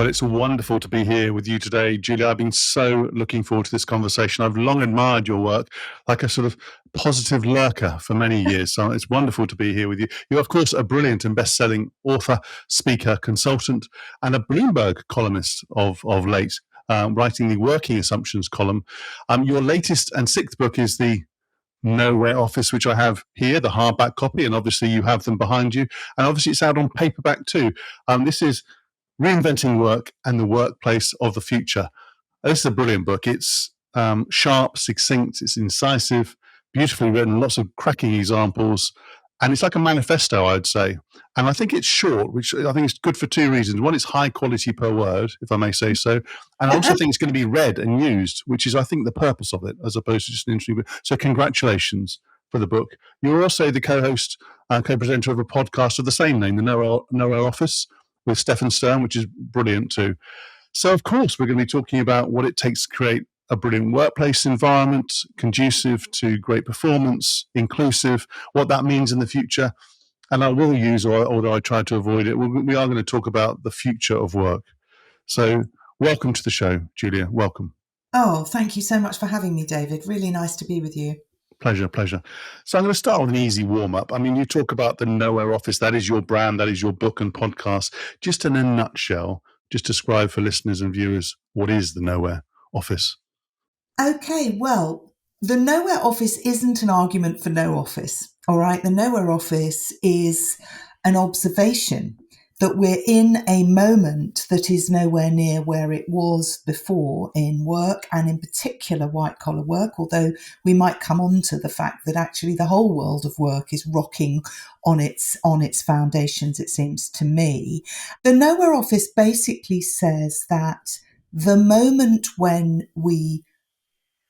Well, it's wonderful to be here with you today, Julia. I've been so looking forward to this conversation. I've long admired your work, like a sort of positive lurker for many years. So it's wonderful to be here with you. You're, of course, a brilliant and best-selling author, speaker, consultant, and a Bloomberg columnist of late, writing the Working Assumptions column. Your latest and sixth book is the Nowhere Office, which I have here, the hardback copy, and obviously you have them behind you. And obviously it's out on paperback too. This is Reinventing Work and the Workplace of the Future. This is a brilliant book. It's sharp, succinct, it's incisive, beautifully written, lots of cracking examples, and it's like a manifesto, I'd say. And I think it's short, which I think is good for two reasons. One, it's high quality per word, if I may say so. And I also think it's going to be read and used, which is, I think, the purpose of it, as opposed to just an interview. So congratulations for the book. You're also the co-host and co-presenter of a podcast of the same name, the Nowhere Office, with Stefan Stern, which is brilliant too. So, of course, we're going to be talking about what it takes to create a brilliant workplace environment, conducive to great performance, inclusive, what that means in the future. And I will use, or although I try to avoid it, we are going to talk about the future of work. So welcome to the show, Julia. Welcome. Oh, thank you so much for having me, David. Really nice to be with you. Pleasure. So I'm going to start with an easy warm-up. I mean, you talk about the Nowhere Office. That is your brand. That is your book and podcast. Just in a nutshell, just describe for listeners and viewers, what is the Nowhere Office? Okay, well, the Nowhere Office isn't an argument for no office, all right? The Nowhere Office is an observation that we're in a moment that is nowhere near where it was before in work, and in particular white-collar work, although we might come on to the fact that actually the whole world of work is rocking on its foundations, it seems to me. The Nowhere Office basically says that the moment when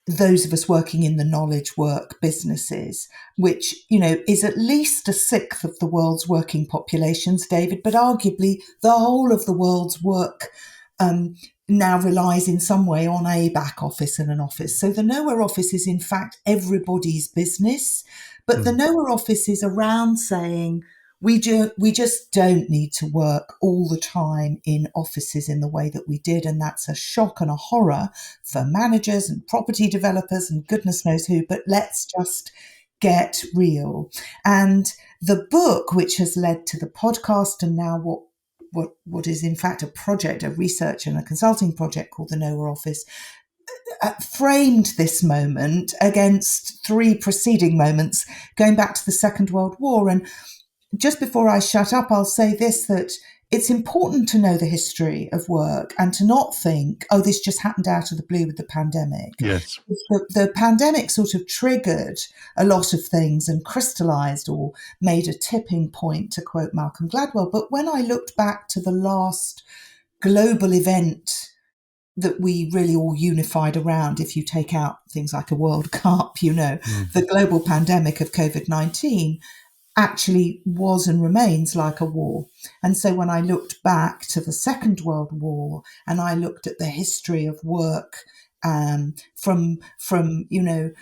those of us working in the knowledge work businesses, which, is at least a sixth of the world's working populations, David, but arguably the whole of the world's work now relies in some way on a back office and an office. So the Nowhere Office is in fact everybody's business, but the Nowhere Office is around saying, we just don't need to work all the time in offices in the way that we did. And that's a shock and a horror for managers and property developers and goodness knows who, but let's just get real. And the book, which has led to the podcast and now what is in fact a project, a research and a consulting project called the Nowhere Office, framed this moment against three preceding moments going back to the Second World War. And just before I shut up, I'll say this, that it's important to know the history of work and to not think, oh, this just happened out of the blue with the pandemic. Yes. The pandemic sort of triggered a lot of things and crystallized or made a tipping point, to quote Malcolm Gladwell. But when I looked back to the last global event that we really all unified around, if you take out things like a World Cup, the global pandemic of COVID-19, actually was and remains like a war. And so when I looked back to the Second World War and I looked at the history of work from the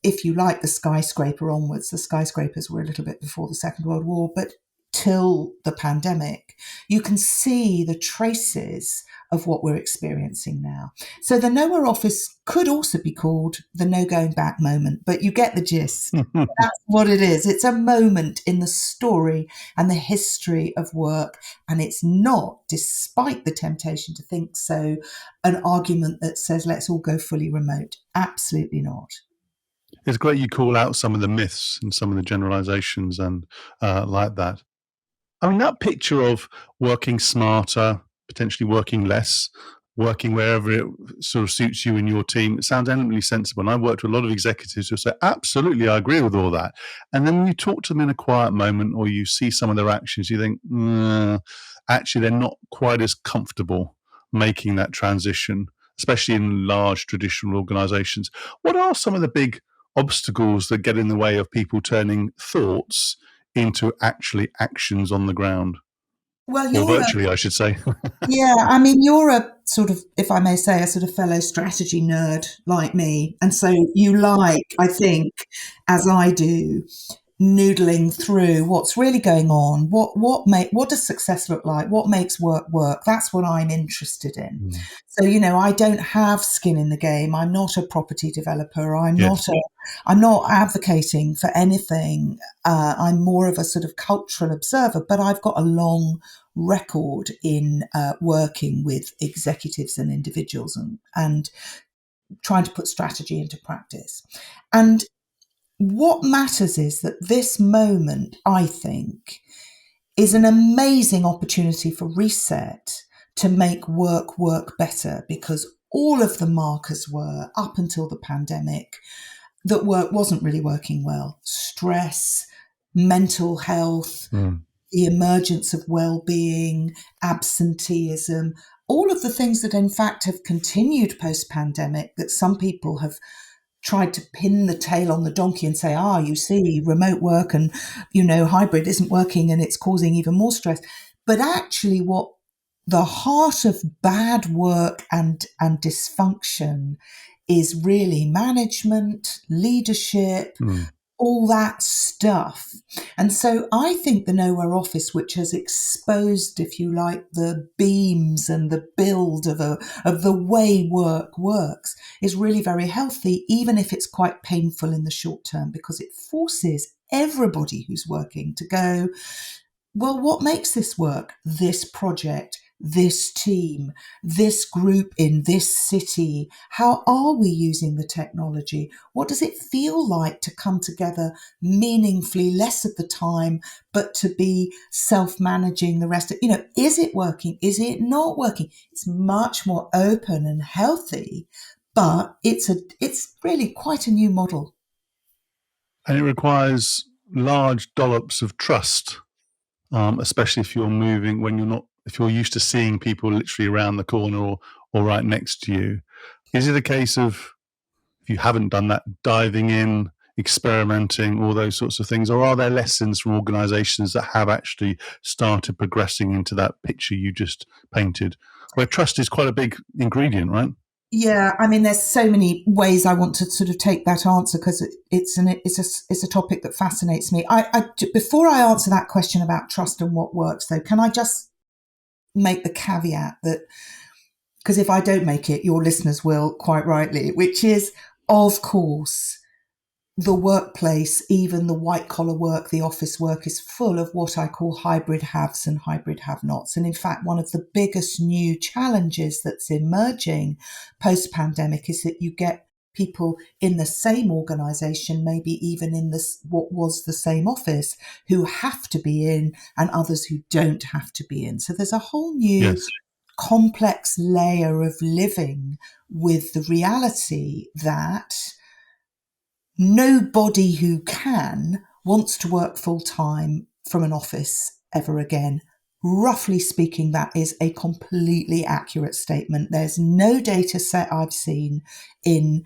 if you like, the skyscraper onwards, the skyscrapers were a little bit before the Second World War, but till the pandemic, you can see the traces of what we're experiencing now. So the Nowhere Office could also be called the no going back moment, but you get the gist. That's what it is. It's a moment in the story and the history of work. And it's not, despite the temptation to think so, an argument that says, let's all go fully remote. Absolutely not. It's great you call out some of the myths and some of the generalizations and like that. I mean, that picture of working smarter, potentially working less, working wherever it sort of suits you and your team, it sounds eminently sensible. And I've worked with a lot of executives who say, absolutely, I agree with all that. And then when you talk to them in a quiet moment or you see some of their actions, you think, actually, they're not quite as comfortable making that transition, especially in large traditional organizations. What are some of the big obstacles that get in the way of people turning thoughts into actually actions on the ground? Well, or virtually, I should say. Yeah, I mean, you're a sort of, if I may say, a sort of fellow strategy nerd like me. And so you like, I think, as I do, noodling through what's really going on, what does success look like, what makes work work. That's what I'm interested in. So, I don't have skin in the game. I'm not a property developer. Yes. I'm not advocating for anything. I'm more of a sort of cultural observer, but I've got a long record in working with executives and individuals and trying to put strategy into practice. And what matters is that this moment, I think, is an amazing opportunity for reset to make work work better, because all of the markers were, up until the pandemic, that work wasn't really working well. Stress, mental health, the emergence of well-being, absenteeism, all of the things that in fact have continued post-pandemic, that some people have tried to pin the tail on the donkey and say, you see, remote work and, hybrid isn't working and it's causing even more stress. But actually what the heart of bad work and dysfunction is really management, leadership, all that stuff. And so I think the Nowhere Office, which has exposed, if you like, the beams and the build of the way work works, is really very healthy, even if it's quite painful in the short term, because it forces everybody who's working to go, well, what makes this work? This project, this team, this group in this city. How are we using the technology? What does it feel like to come together meaningfully, less of the time, but to be self-managing the rest of, is it working? Is it not working? It's much more open and healthy, but it's really quite a new model. And it requires large dollops of trust, especially if you're moving if you're used to seeing people literally around the corner or right next to you. Is it a case of, if you haven't done that, diving in, experimenting, all those sorts of things? Or are there lessons from organizations that have actually started progressing into that picture you just painted, where trust is quite a big ingredient, right? Yeah, I mean, there's so many ways I want to sort of take that answer, because it's a topic that fascinates me. Before I answer that question about trust and what works, though, can I just make the caveat that, because if I don't make it, your listeners will, quite rightly, which is, of course, the workplace, even the white collar work, the office work, is full of what I call hybrid haves and hybrid have nots. And in fact, one of the biggest new challenges that's emerging post pandemic is that you get people in the same organization, maybe even in what was the same office, who have to be in, and others who don't have to be in. So there's a whole new complex layer of living with the reality that nobody who can wants to work full time from an office ever again. Roughly speaking, that is a completely accurate statement. There's no data set I've seen in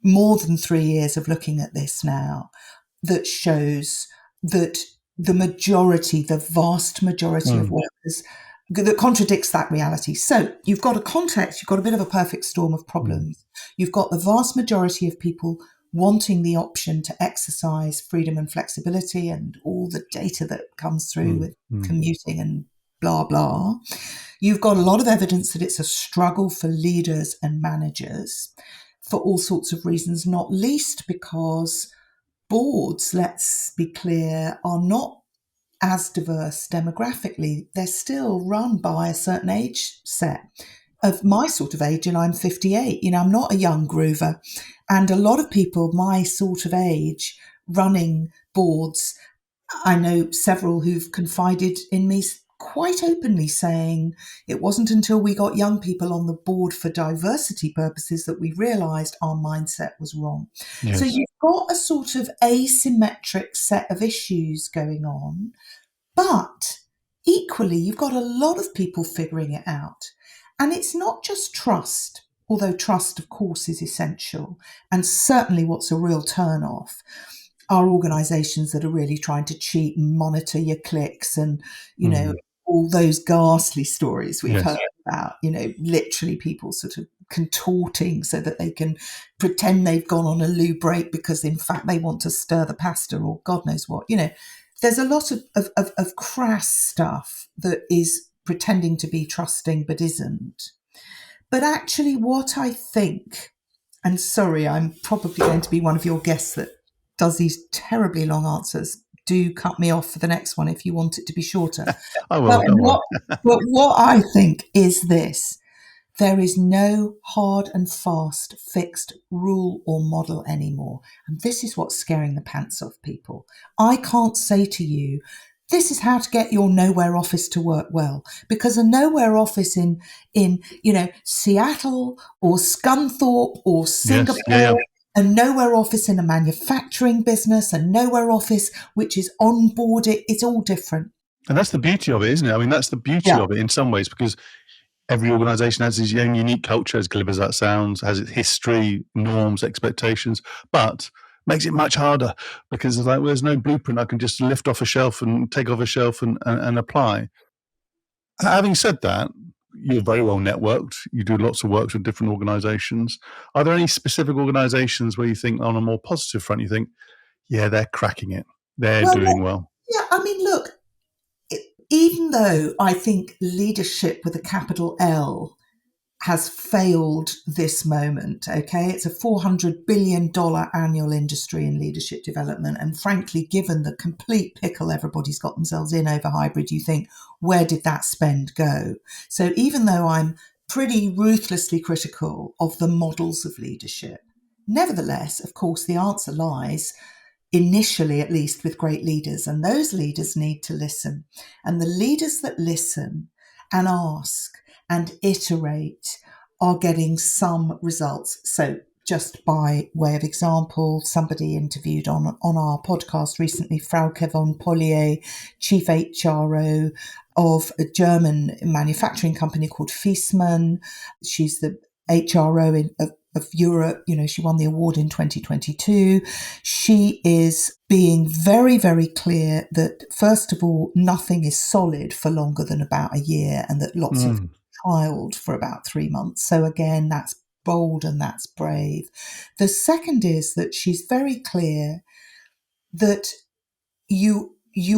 more than 3 years of looking at this now that shows that the vast majority of workers, that contradicts that reality. So you've got a context, you've got a bit of a perfect storm of problems. You've got the vast majority of people wanting the option to exercise freedom and flexibility and all the data that comes through with commuting and blah, blah. You've got a lot of evidence that it's a struggle for leaders and managers for all sorts of reasons, not least because boards, let's be clear, are not as diverse demographically. They're still run by a certain age set. Of my sort of age, and I'm 58, I'm not a young groover. And a lot of people my sort of age running boards, I know several who've confided in me quite openly, saying it wasn't until we got young people on the board for diversity purposes that we realised our mindset was wrong. Yes. So you've got a sort of asymmetric set of issues going on, but equally you've got a lot of people figuring it out. And it's not just trust, although trust, of course, is essential. And certainly what's a real turn-off are organisations that are really trying to cheat and monitor your clicks and, all those ghastly stories we've heard about, literally people sort of contorting so that they can pretend they've gone on a loo break because in fact they want to stir the pasta or God knows what. There's a lot of crass stuff that is pretending to be trusting but isn't. But actually what I think, and sorry, I'm probably going to be one of your guests that does these terribly long answers. Do cut me off for the next one if you want it to be shorter. I will, don't worry. But what I think is this. There is no hard and fast fixed rule or model anymore. And this is what's scaring the pants off people. I can't say to you, this is how to get your Nowhere office to work well, because a Nowhere office in Seattle or Scunthorpe or Singapore, Yes, yeah. a Nowhere office in a manufacturing business, a Nowhere office which is onboarded, it's all different. And that's the beauty of it, isn't it? I mean, that's the beauty of it in some ways, because every organisation has its own unique culture, as glib as that sounds, has its history, norms, expectations, but makes it much harder because it's like, well, there's no blueprint I can just lift off a shelf and take off a shelf and apply. Having said that, you're very well networked. You do lots of work with different organisations. Are there any specific organisations where you think, on a more positive front, you think, yeah, they're cracking it, they're doing well? Yeah, I mean, look, even though I think leadership with a capital L has failed this moment, okay? It's a $400 billion annual industry in leadership development. And frankly, given the complete pickle everybody's got themselves in over hybrid, you think, where did that spend go? So even though I'm pretty ruthlessly critical of the models of leadership, nevertheless, of course, the answer lies initially, at least, with great leaders. And those leaders need to listen. And the leaders that listen and ask and iterate are getting some results. So just by way of example, somebody interviewed on our podcast recently, Frauke von Pollier, Chief HRO of a German manufacturing company called Fiesmann. She's the HRO of Europe. She won the award in 2022. She is being very, very clear that, first of all, nothing is solid for longer than about a year, and that lots of trialed for about 3 months. So again, that's bold and that's brave. The second is that she's very clear that you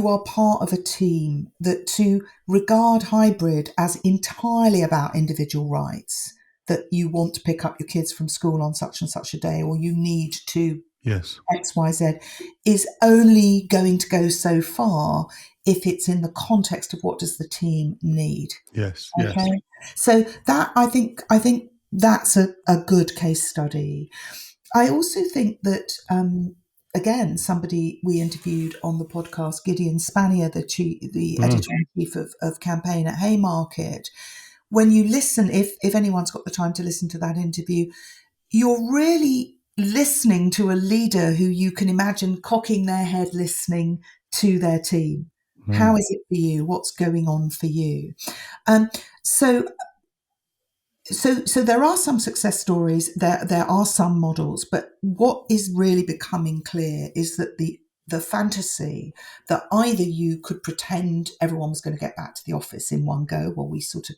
are part of a team, that to regard hybrid as entirely about individual rights, that you want to pick up your kids from school on such and such a day, or you need to XYZ, is only going to go so far if it's in the context of what does the team need. Yes. So that I think that's a good case study. I also think that again, somebody we interviewed on the podcast, Gideon Spanier, the editor-in-chief of campaign at Haymarket. When you listen, if anyone's got the time to listen to that interview, you're really listening to a leader who you can imagine cocking their head, listening to their team. How is it for you? What's going on for you? So there are some success stories, there are some models, but what is really becoming clear is that the fantasy that either you could pretend everyone was going to get back to the office in one go, well,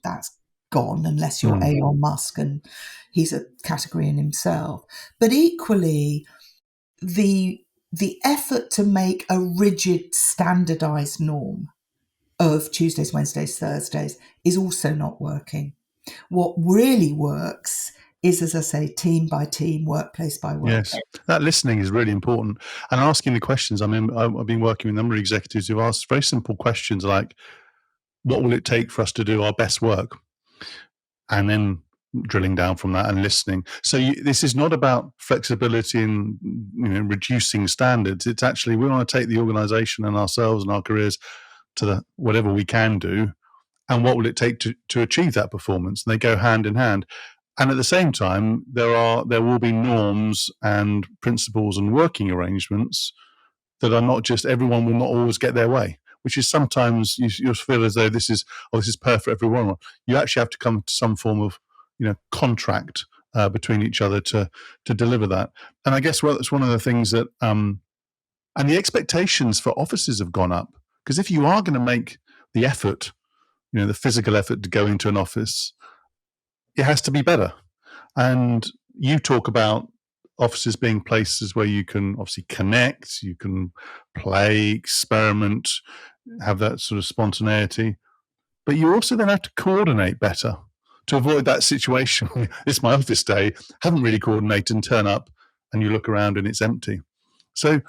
that's gone unless you're Elon Musk and he's a category in himself. But equally, the effort to make a rigid, standardized norm of Tuesdays, Wednesdays, Thursdays is also not working. What really works is, as I say, team by team, workplace by workplace. Yes, that listening is really important. And asking the questions. I mean, I've been working with a number of executives who've asked very simple questions like, what will it take for us to do our best work? And then drilling down from that and listening. So this is not about flexibility and reducing standards. It's actually, we want to take the organisation and ourselves and our careers to whatever we can do. And what will it take to achieve that performance? And they go hand in hand. And at the same time, there will be norms and principles and working arrangements that are not just, everyone will not always get their way, which is sometimes you feel as though this is perfect for everyone. You actually have to come to some form of contract between each other to deliver that. And I guess that's one of the things that and the expectations for offices have gone up, because if you are going to make the effort, the physical effort to go into an office, it has to be better. And you talk about offices being places where you can obviously connect, you can play, experiment, have that sort of spontaneity. But you also then have to coordinate better to avoid that situation. It's my office day, haven't really coordinated and turn up and you look around and it's empty. So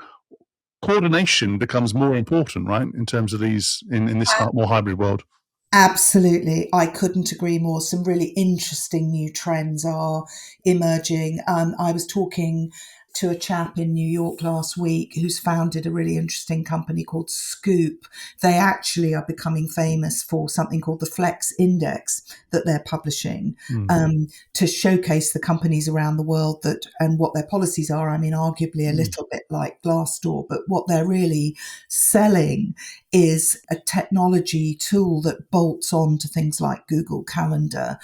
coordination becomes more important, right, in terms of these in this more hybrid world. Absolutely. I couldn't agree more. Some really interesting new trends are emerging. I was talking to a chap in New York last week who's founded a really interesting company called Scoop. They actually are becoming famous for something called the Flex Index that they're publishing to showcase the companies around the world that and what their policies are. I mean, arguably a little bit like Glassdoor, but what they're really selling is a technology tool that bolts on to things like Google Calendar,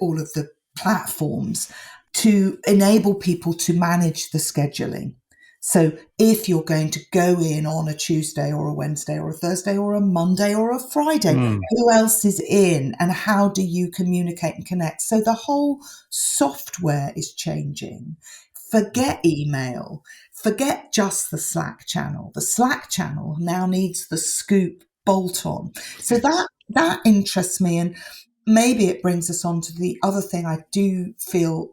all of the platforms to enable people to manage the scheduling. So if you're going to go in on a Tuesday or a Wednesday or a Thursday or a Monday or a Friday, who else is in and how do you communicate and connect? So the whole software is changing. Forget email. Forget just the Slack channel. The Slack channel now needs the Scoop bolt on. So that interests me. And maybe it brings us on to the other thing I do feel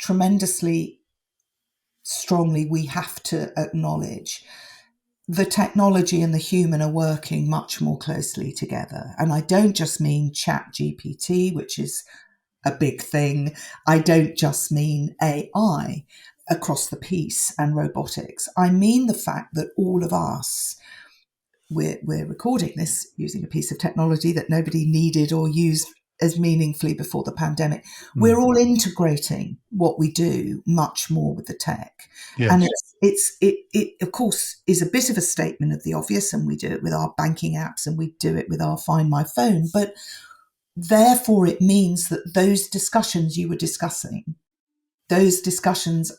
tremendously strongly we have to acknowledge. The technology and the human are working much more closely together. And I don't just mean Chat GPT, which is a big thing. I don't just mean AI across the piece and robotics. I mean the fact that all of us, we're recording this using a piece of technology that nobody needed or used as meaningfully before the pandemic. We're all integrating what we do much more with the tech. Yes. And it of course is a bit of a statement of the obvious, and we do it with our banking apps and we do it with our Find My Phone, but therefore it means that those discussions you were discussing, those discussions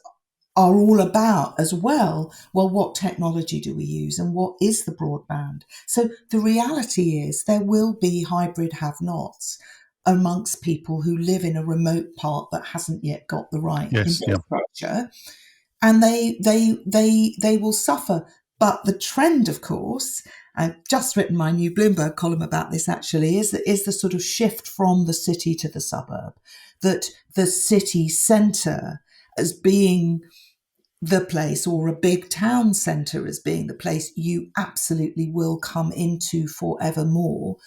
are all about as well, what technology do we use and what is the broadband? So the reality is there will be hybrid have-nots amongst people who live in a remote part that hasn't yet got the right infrastructure, and they will suffer. But the trend, of course, I've just written my new Bloomberg column about this actually, is the sort of shift from the city to the suburb, that the city centre as being the place, or a big town centre as being the place you absolutely will come into forevermore,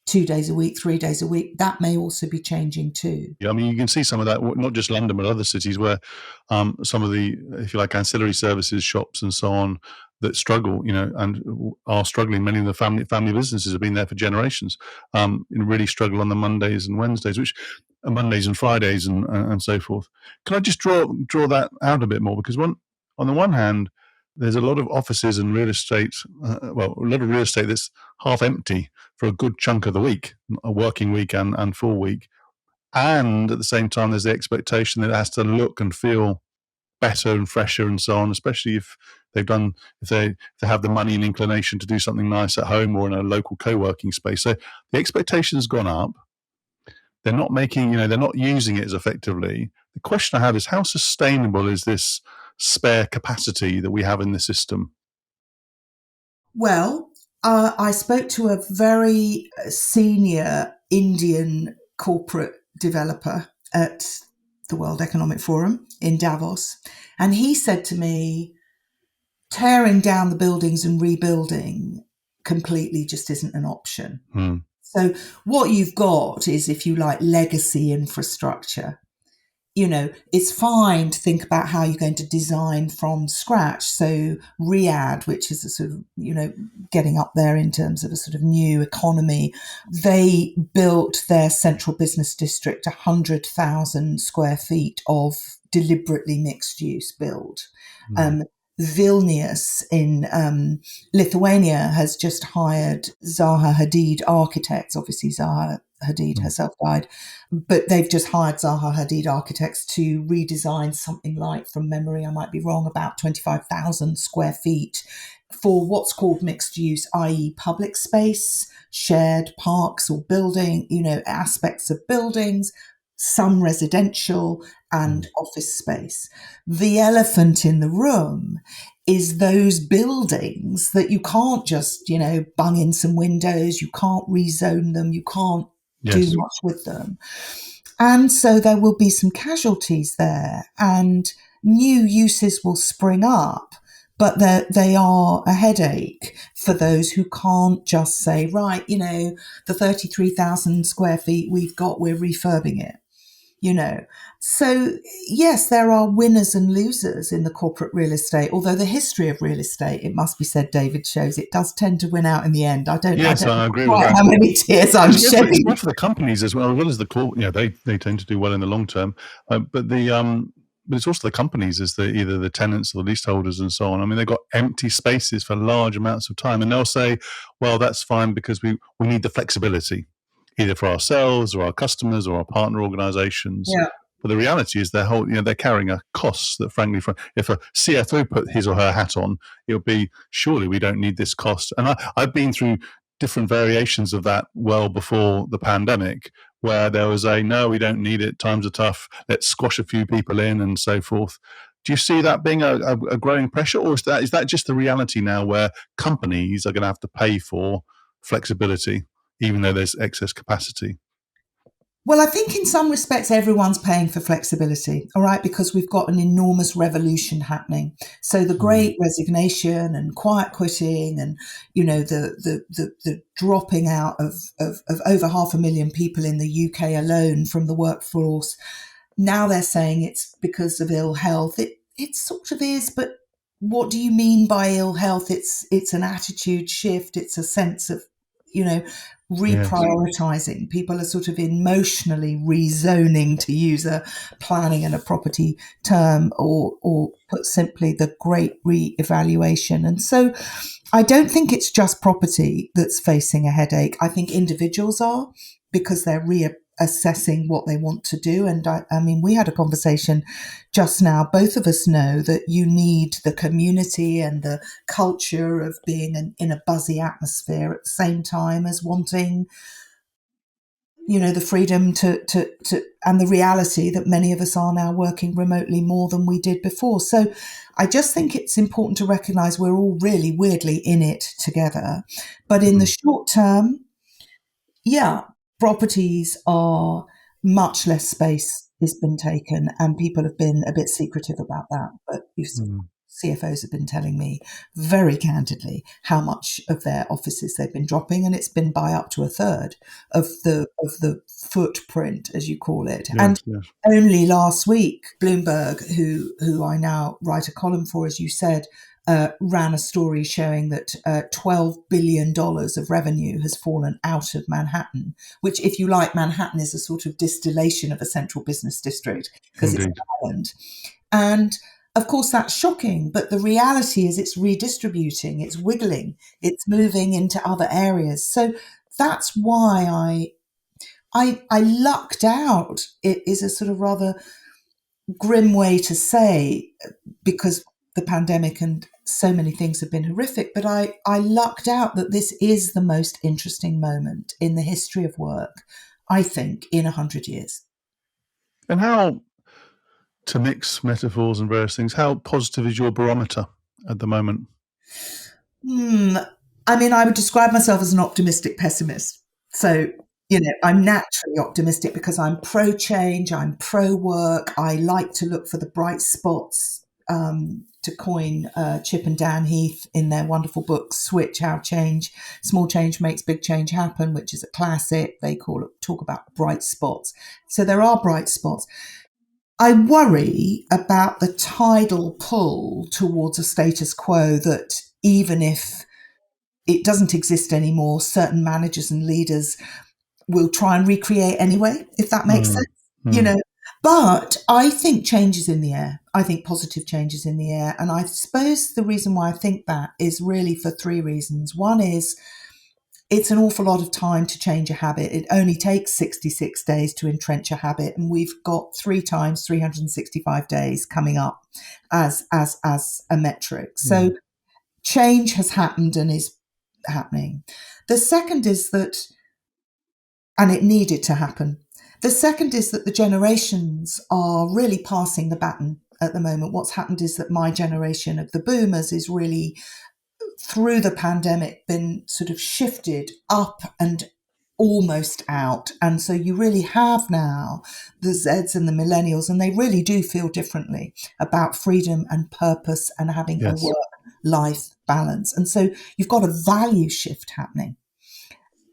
2 days a week, 3 days a week. That may also be changing too. Yeah, I mean, you can see some of that, not just London, but other cities where some of the, if you like, ancillary services, shops and so on that struggle, and are struggling. Many of the family businesses have been there for generations, and really struggle on the Mondays and Wednesdays, which are Mondays and Fridays and so forth. Can I just draw that out a bit more? Because on the one hand, there's a lot of offices and real estate, a lot of real estate that's half empty for a good chunk of the week, a working week and full week. And at the same time, there's the expectation that it has to look and feel better and fresher and so on, especially if they have the money and inclination to do something nice at home or in a local co-working space. So the expectation's gone up. They're not they're not using it as effectively. The question I have is, how sustainable is this spare capacity that we have in the system? Well, I spoke to a very senior Indian corporate developer at the World Economic Forum in Davos, and he said to me, tearing down the buildings and rebuilding completely just isn't an option. So what you've got is, if you like, legacy infrastructure. It's fine to think about how you're going to design from scratch. So Riyadh, which is a sort of, getting up there in terms of a sort of new economy, they built their central business district 100,000 square feet of deliberately mixed use build. Vilnius in Lithuania has just hired Zaha Hadid architects. Obviously, Zaha Hadid herself died, but they've just hired Zaha Hadid architects to redesign something like, from memory, I might be wrong, about 25,000 square feet for what's called mixed use, i.e. public space, shared parks or building, aspects of buildings, some residential and office space. The elephant in the room is those buildings that you can't just, bung in some windows, you can't rezone them, you can't do Yes. much with them. And so there will be some casualties there, and new uses will spring up, but they are a headache for those who can't just say, right, the 33,000 square feet we've got, we're refurbing it. So yes, there are winners and losers in the corporate real estate, although the history of real estate, it must be said, David, shows it does tend to win out in the end. I don't Yes, know I agree with quite that. how many tears I'm It's shedding. good for the companies as well as the core. They tend to do well in the long term, but it's also the companies as either the tenants or the leaseholders and so on. I mean, they've got empty spaces for large amounts of time, and they'll say, "Well, that's fine because we need the flexibility, either for ourselves or our customers or our partner organisations." Yeah. But the reality is they're carrying a cost that, frankly, if a CFO put his or her hat on, it'll be, surely we don't need this cost. And I've been through different variations of that well before the pandemic, where there was no, we don't need it, times are tough, let's squash a few people in and so forth. Do you see that being a growing pressure, or is that just the reality now where companies are going to have to pay for flexibility, even though there's excess capacity? Well, I think in some respects, everyone's paying for flexibility, all right, because we've got an enormous revolution happening. So the great resignation and quiet quitting and, the dropping out of over 500,000 people in the UK alone from the workforce. Now they're saying it's because of ill health. It sort of is, but what do you mean by ill health? It's an attitude shift. It's a sense of, reprioritizing. People are sort of emotionally rezoning, to use a planning and a property term, or put simply, the great re-evaluation. And so I don't think it's just property that's facing a headache. I think individuals are, because they're reassessing what they want to do. And I mean, we had a conversation just now. Both of us know that you need the community and the culture of being in a buzzy atmosphere at the same time as wanting, the freedom to and the reality that many of us are now working remotely more than we did before. So I just think it's important to recognize we're all really weirdly in it together. But in the short term, yeah, properties are much less space has been taken, and people have been a bit secretive about that. But CFOs have been telling me very candidly how much of their offices they've been dropping, and it's been by up to a third of the footprint, as you call it. Yes. Only last week, Bloomberg, who I now write a column for, as you said, ran a story showing that $12 billion of revenue has fallen out of Manhattan, which, if you like, Manhattan is a sort of distillation of a central business district because it's an island. And of course, that's shocking. But the reality is it's redistributing, it's wiggling, it's moving into other areas. So that's why I lucked out. It is a sort of rather grim way to say, because the pandemic and so many things have been horrific, but I lucked out that this is the most interesting moment in the history of work, I think, in 100 years. And how, to mix metaphors and various things, how positive is your barometer at the moment? I mean, I would describe myself as an optimistic pessimist. So, I'm naturally optimistic because I'm pro-change, I'm pro-work. I like to look for the bright spots, to coin Chip and Dan Heath in their wonderful book, Switch, How Small Change Makes Big Change Happen, which is a classic. They talk about bright spots. So there are bright spots. I worry about the tidal pull towards a status quo that, even if it doesn't exist anymore, certain managers and leaders will try and recreate anyway, if that makes sense. But I think change is in the air. I think positive change is in the air. And I suppose the reason why I think that is really for three reasons. One is it's an awful lot of time to change a habit. It only takes 66 days to entrench a habit. And we've got 3 times 365 days coming up as a metric. So change has happened and is happening. The second is that, and it needed to happen, The second is that the generations are really passing the baton at the moment. What's happened is that my generation of the boomers is really, through the pandemic, been sort of shifted up and almost out. And so you really have now the Zeds and the millennials, and they really do feel differently about freedom and purpose and having a Yes. work-life balance. And so you've got a value shift happening.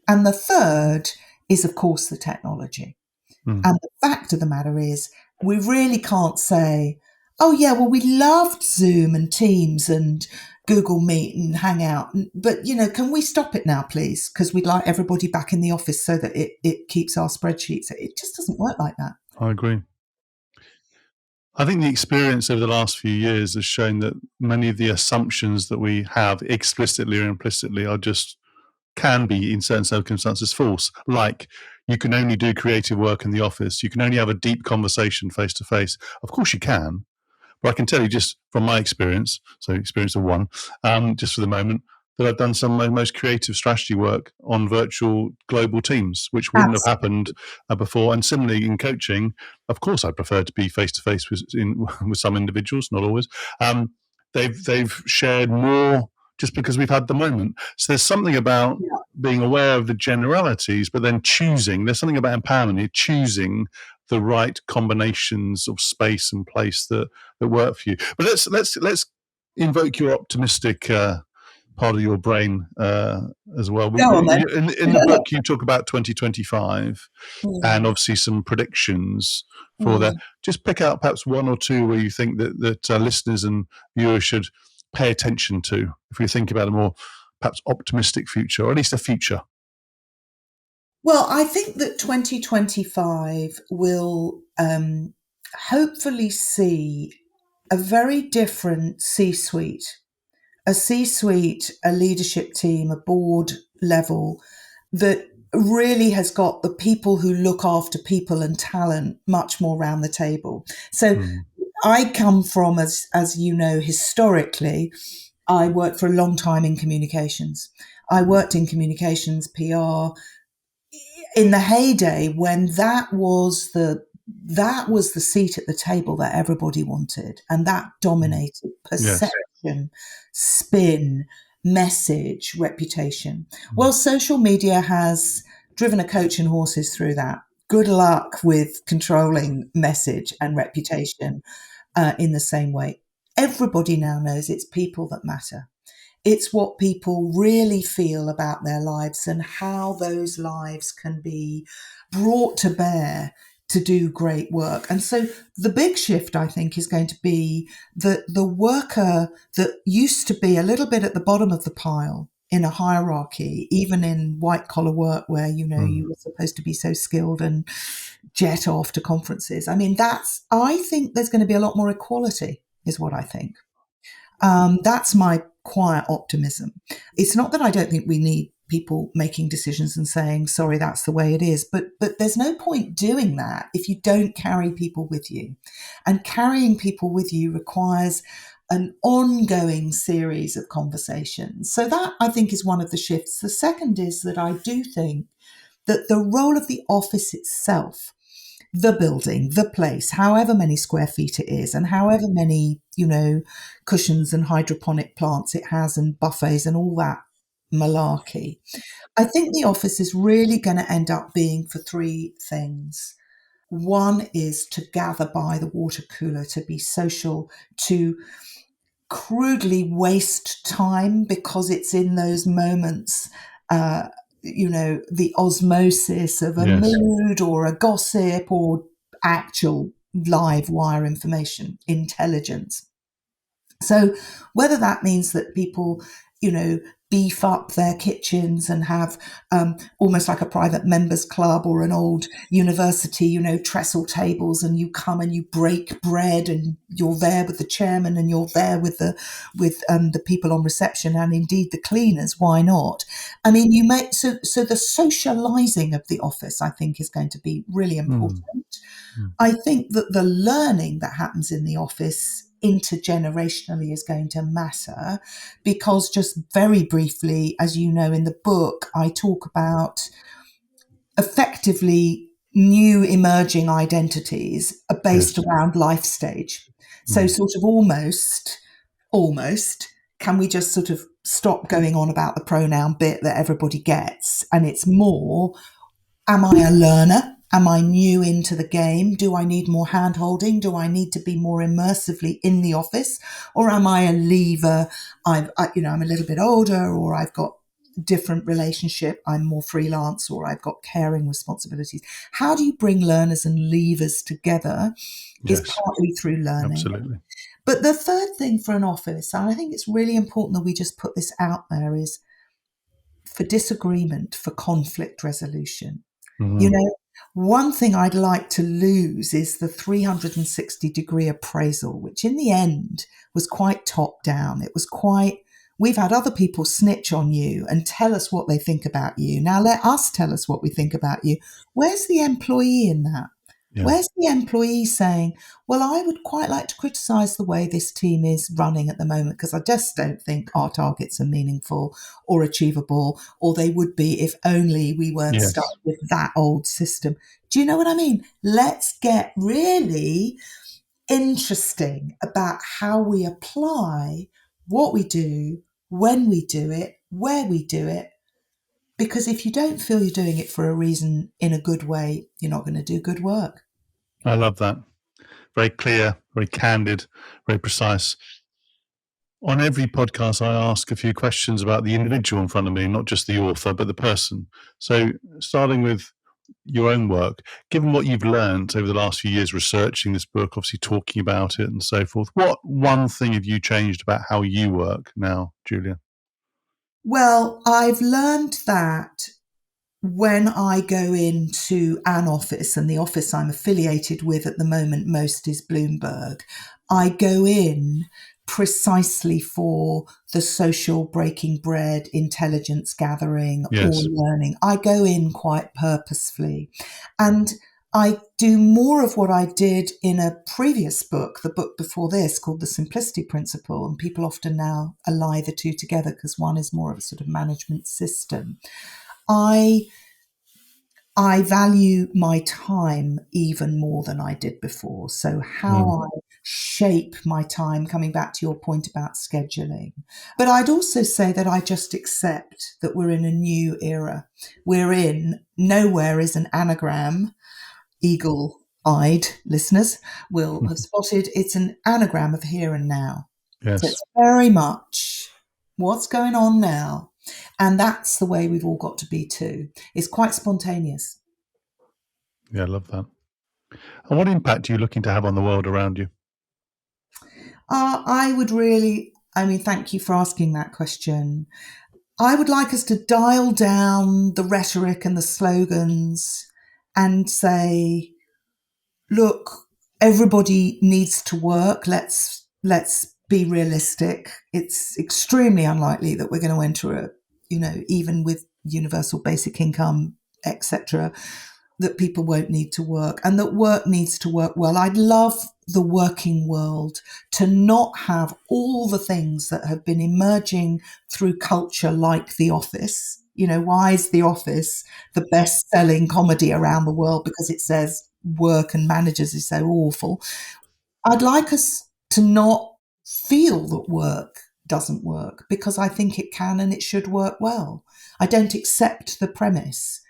And the third is, of course, the technology. Mm. And the fact of the matter is, we really can't say, oh, yeah, well, we loved Zoom and Teams and Google Meet and Hangout. But, can we stop it now, please? Because we'd like everybody back in the office so that it keeps our spreadsheets. It just doesn't work like that. I agree. I think the experience over the last few years has shown that many of the assumptions that we have explicitly or implicitly can be, in certain circumstances, false. Like, you can only do creative work in the office. You can only have a deep conversation face to face. Of course you can. But I can tell you just from my experience, so experience of one, just for the moment, that I've done some of my most creative strategy work on virtual global teams, which wouldn't have happened before. And similarly in coaching, of course, I prefer to be face to face with some individuals, not always. They've shared more just because we've had the moment. So there's something about being aware of the generalities, but then choosing. There's something about empowerment here, choosing the right combinations of space and place that work for you. But let's invoke your optimistic part of your brain as well. Go on, then. In the book, you talk about 2025 and obviously some predictions for that. Just pick out perhaps one or two where you think that listeners and viewers should pay attention to if we think about a more perhaps optimistic future, or at least a future. Well, I think that 2025 will hopefully see a very different C-suite, a leadership team, a board level that really has got the people who look after people and talent much more around the table. So I come from, as you know, historically, I worked for a long time in communications. I worked in communications, PR, in the heyday when that was the seat at the table that everybody wanted, and that dominated perception, spin, message, reputation. Well, social media has driven a coach and horses through that. Good luck with controlling message and reputation in the same way. Everybody now knows it's people that matter. It's what people really feel about their lives and how those lives can be brought to bear to do great work. And so the big shift, I think, is going to be that the worker that used to be a little bit at the bottom of the pile in a hierarchy, even in white collar work where, you were supposed to be so skilled and jet off to conferences. I mean, I think there's going to be a lot more equality, is what I think. That's my quiet optimism. It's not that I don't think we need people making decisions and saying, sorry, that's the way it is. But there's no point doing that if you don't carry people with you. And carrying people with you requires an ongoing series of conversations. So that, I think, is one of the shifts. The second is that I do think that the role of the office itself, the building, the place, however many square feet it is, and however many, cushions and hydroponic plants it has and buffets and all that malarkey. I think the office is really going to end up being for three things. One is to gather by the water cooler, to be social, to crudely waste time because it's in those moments, the osmosis of a mood or a gossip or actual live wire information, intelligence. So whether that means that people, beef up their kitchens and have almost like a private members club or an old university, trestle tables, and you come and you break bread and you're there with the chairman and you're there with the people on reception and indeed the cleaners. Why not? I mean, so the socializing of the office, I think, is going to be really important. I think that the learning that happens in the office intergenerationally is going to matter, because just very briefly, as you know, in the book, I talk about effectively new emerging identities are based Yes. around life stage. So sort of almost, can we just sort of stop going on about the pronoun bit that everybody gets? And it's more, am I a learner? Am I new into the game? Do I need more hand holding? Do I need to be more immersively in the office? Or am I a leaver? I'm a little bit older, or I've got different relationship. I'm more freelance, or I've got caring responsibilities. How do you bring learners and leavers together is Yes. partly through learning. Absolutely. But the third thing for an office, and I think it's really important that we just put this out there, is for disagreement, for conflict resolution. You know, one thing I'd like to lose is the 360-degree appraisal, which in the end was quite top down. It was quite, we've had other people snitch on you and tell us what they think about you. Now let us tell us what we think about you. Where's the employee in that? Yeah. Where's the employee saying, well, I would quite like to criticise the way this team is running at the moment because I just don't think our targets are meaningful or achievable, or they would be if only we weren't Yes. stuck with that old system. Do you know what I mean? Let's get really interesting about how we apply what we do, when we do it, where we do it. Because if you don't feel you're doing it for a reason in a good way, you're not going to do good work. I love that. Very clear, very candid, very precise. On every podcast, I ask a few questions about the individual in front of me, not just the author, but the person. So, starting with your own work, given what you've learned over the last few years researching this book, obviously talking about it and so forth, what one thing have you changed about how you work now, Julia? Well, I've learned that when I go into an office, and the office I'm affiliated with at the moment most is Bloomsburg, I go in precisely for the social breaking bread, intelligence gathering, or Yes. learning. I go in quite purposefully. And I do more of what I did in a previous book, the book before this, called The Simplicity Principle. And people often now ally the two together because one is more of a sort of management system. I value my time even more than I did before. So how I shape my time, coming back to your point about scheduling. But I'd also say that I just accept that we're in a new era. Nowhere is an anagram. Eagle-eyed listeners will have spotted it's an anagram of here and now. Yes. So it's very much what's going on now. And that's the way we've all got to be too. It's quite spontaneous. Yeah, I love that. And what impact are you looking to have on the world around you? Thank you for asking that question. I would like us to dial down the rhetoric and the slogans and say, look, everybody needs to work. Let's be realistic. It's extremely unlikely that we're going to enter even with universal basic income, etc., that people won't need to work and that work needs to work well. I'd love the working world to not have all the things that have been emerging through culture like The Office. Why is The Office the best-selling comedy around the world? Because it says work and managers is so awful. I'd like us to not feel that work doesn't work, because I think it can and it should work well. I don't accept the premise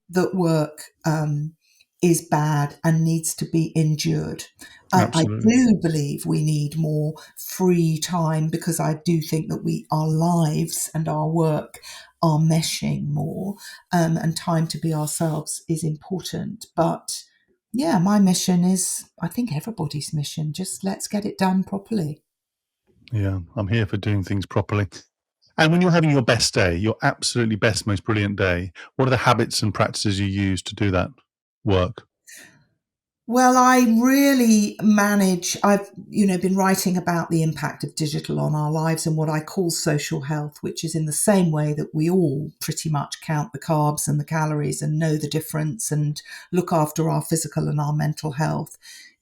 that work is bad and needs to be endured. I do believe we need more free time, because I do think that our lives and our work are meshing more, and time to be ourselves is important. But yeah, my mission is, I think everybody's mission, just let's get it done properly. Yeah, I'm here for doing things properly. And when you're having your best day, your absolutely best, most brilliant day, what are the habits and practices you use to do that work? Well, I really manage, I've, been writing about the impact of digital on our lives and what I call social health, which is in the same way that we all pretty much count the carbs and the calories and know the difference and look after our physical and our mental health.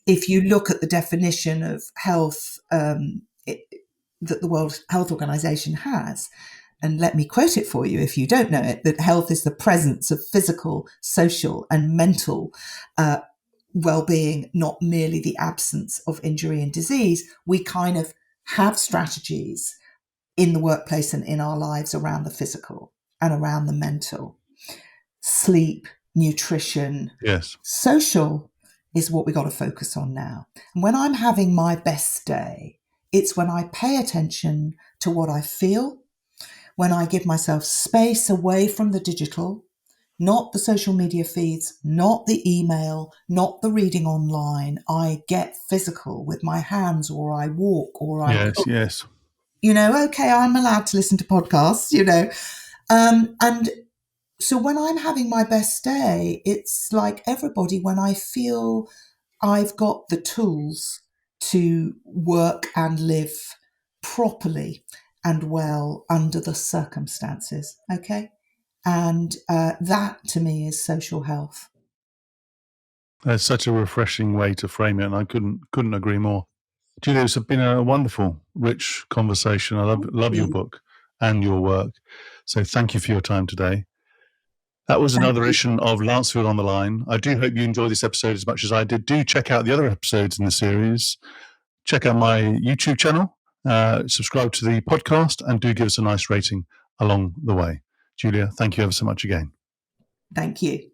If you look at the definition of health that the World Health Organization has, and let me quote it for you if you don't know it, that health is the presence of physical, social, and mental well-being, not merely the absence of injury and disease. We kind of have strategies in the workplace and in our lives around the physical and around the mental. Sleep, nutrition, Yes. social is what we got to focus on now. And when I'm having my best day, it's when I pay attention to what I feel, when I give myself space away from the digital, not the social media feeds, not the email, not the reading online. I get physical with my hands, or I walk, or I cook. Yes. Okay, I'm allowed to listen to podcasts, and so when I'm having my best day, it's like everybody, when I feel I've got the tools to work and live properly and well under the circumstances. Okay. And that to me is social health. That's such a refreshing way to frame it, and I couldn't agree more. Julia, it's been a wonderful, rich conversation. I love your book and your work. So thank you for your time today. That was another edition of Lancefield on the Line. I do hope you enjoyed this episode as much as I did. Do check out the other episodes in the series. Check out my YouTube channel, subscribe to the podcast, and do give us a nice rating along the way. Julia, thank you ever so much again. Thank you.